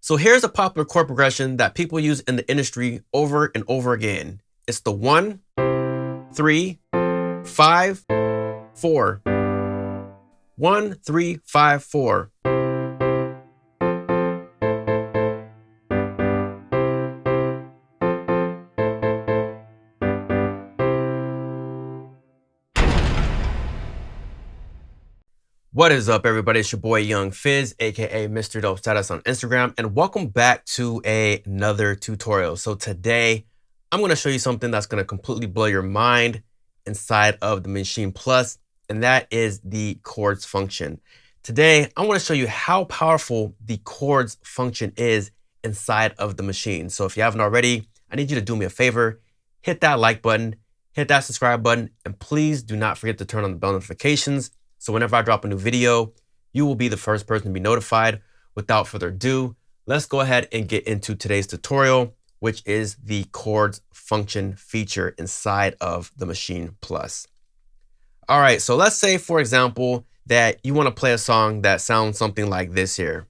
So here's a popular chord progression that people use in the industry over and over again. It's the 1, 3, 5, 4. 1, 3, 5, 4. What is up, everybody? It's your boy Young Fizz, aka Mr. Dope Status on Instagram, and welcome back to another tutorial. So today, I'm going to show you something that's going to completely blow your mind inside of the Maschine Plus, and that is the chords function. Today, I want to show you how powerful the chords function is inside of the Maschine. So if you haven't already, I need you to do me a favor, hit that like button, hit that subscribe button, and please do not forget to turn on the bell notifications. So whenever I drop a new video, you will be the first person to be notified. Without further ado, let's go ahead and get into today's tutorial, which is the chords function feature inside of the Maschine Plus. All right, so let's say, for example, that you want to play a song that sounds something like this here.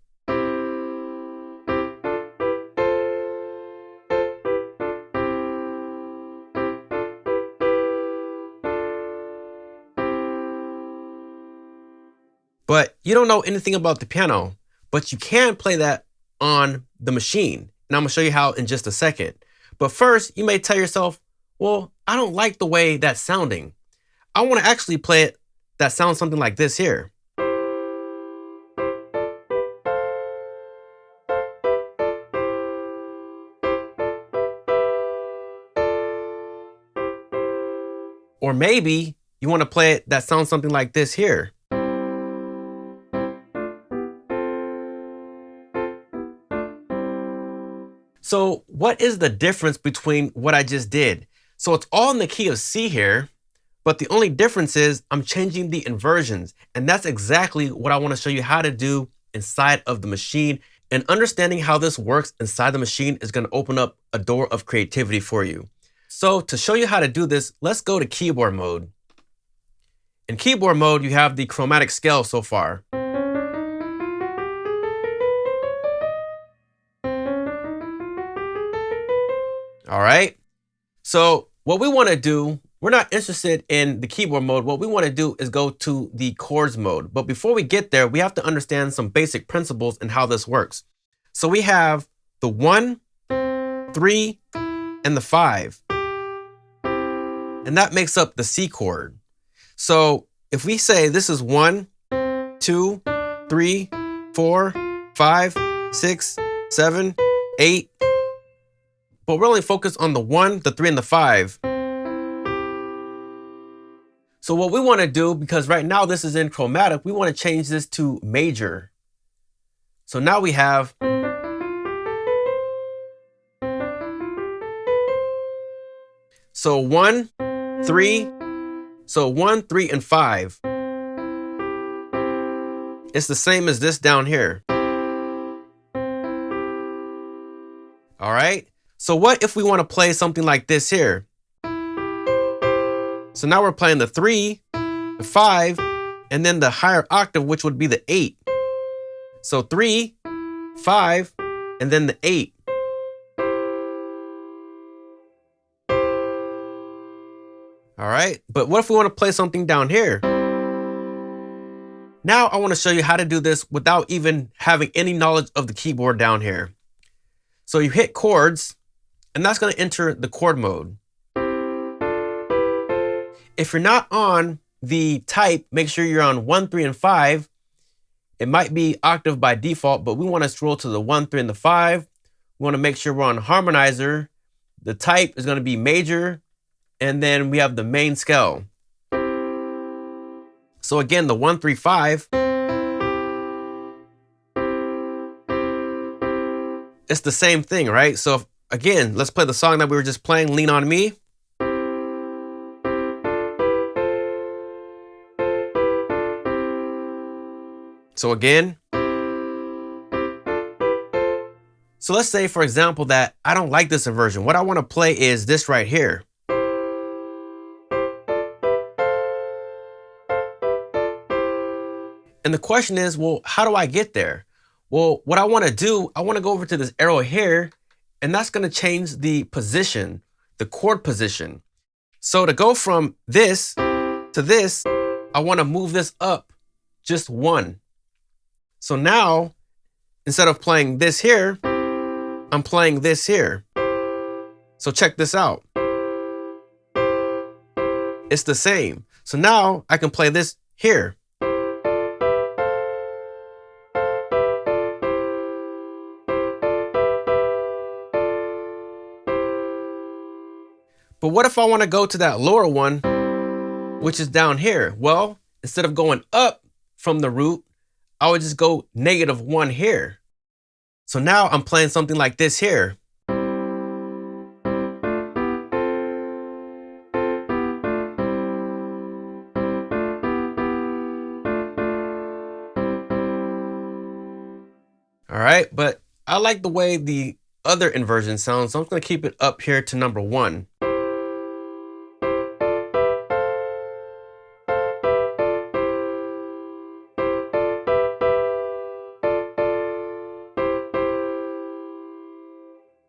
But you don't know anything about the piano, but you can play that on the Maschine. And I'm gonna show you how in just a second. But first, you may tell yourself, well, I don't like the way that's sounding. I wanna actually play it that sounds something like this here. Or maybe you wanna play it that sounds something like this here. So what is the difference between what I just did? So it's all in the key of C here, but the only difference is I'm changing the inversions. And that's exactly what I want to show you how to do inside of the Maschine. And understanding how this works inside the Maschine is going to open up a door of creativity for you. So to show you how to do this, let's go to keyboard mode. In keyboard mode, you have the chromatic scale so far. All right, so what we want to do, we're not interested in the keyboard mode. What we want to do is go to the chords mode. But before we get there, we have to understand some basic principles and how this works. So we have the 1, 3, and the 5. And that makes up the C chord. So if we say this is 1, 2, 3, 4, 5, 6, 7, 8, but we're only focused on the 1, the 3, and the 5. So what we want to do, because right now this is in chromatic, we want to change this to major. So now we have so 1, 3, so 1, 3, and 5. It's the same as this down here. All right. So what if we want to play something like this here? So now we're playing the 3, the 5, and then the higher octave, which would be the 8. So 3, 5, and then the 8. All right, but what if we want to play something down here? Now I want to show you how to do this without even having any knowledge of the keyboard down here. So you hit chords, and that's going to enter the chord mode. If you're not on the type, make sure you're on 1, 3, and 5. It might be octave by default, but we want to scroll to the 1, 3, and the 5. We want to make sure we're on harmonizer. The type is going to be major, and then we have the main scale. So again, the 1, 3, 5. It's the same thing, right? So again, let's play the song that we were just playing, Lean On Me. So again. So let's say, for example, that I don't like this inversion. What I want to play is this right here. And the question is, well, how do I get there? Well, what I want to do, I want to go over to this arrow here, and that's going to change the position, the chord position. So to go from this to this, I want to move this up just one. So now, instead of playing this here, I'm playing this here. So check this out. It's the same. So now I can play this here. But what if I want to go to that lower one, which is down here? Well, instead of going up from the root, I would just go -1 here. So now I'm playing something like this here. All right, but I like the way the other inversion sounds, so I'm going to keep it up here to number 1.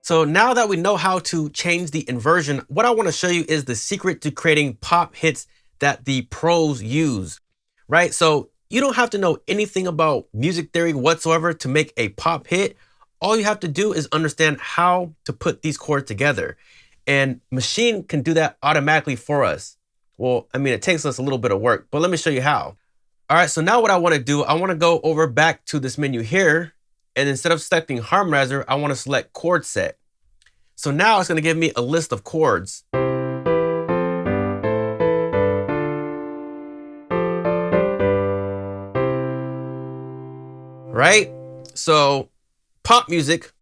So now that we know how to change the inversion, what I want to show you is the secret to creating pop hits that the pros use, right? So you don't have to know anything about music theory whatsoever to make a pop hit. All you have to do is understand how to put these chords together. And Maschine can do that automatically for us. Well, I mean, it takes us a little bit of work, but let me show you how. All right, so now what I want to do, I want to go over back to this menu here. And instead of selecting harmonizer, I want to select chord set. So now it's going to give me a list of chords. Right? So pop music.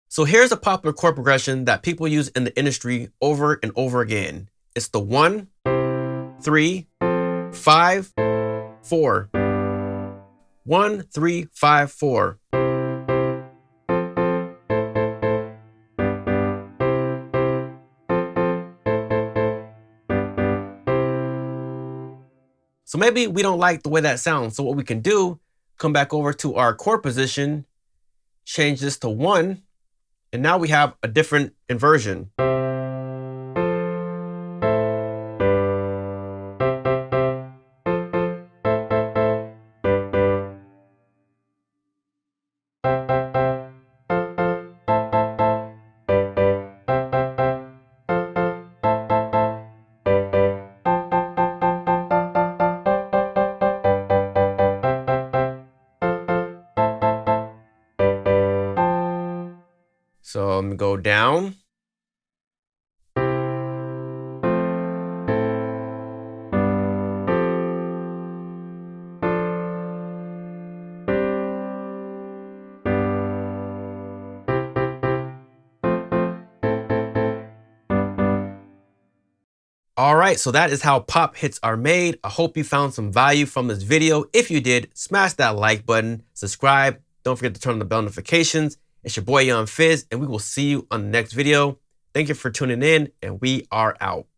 So here's a popular chord progression that people use in the industry over and over again. It's the 1, 3, 5, 4. 1, 3, 5, 4. So maybe we don't like the way that sounds. So what we can do, come back over to our chord position, change this to 1, and now we have a different inversion. So I'm gonna go down. All right, so that is how pop hits are made. I hope you found some value from this video. If you did, smash that like button, subscribe. Don't forget to turn on the bell notifications. It's your boy Young Fizz, and we will see you on the next video. Thank you for tuning in, and we are out.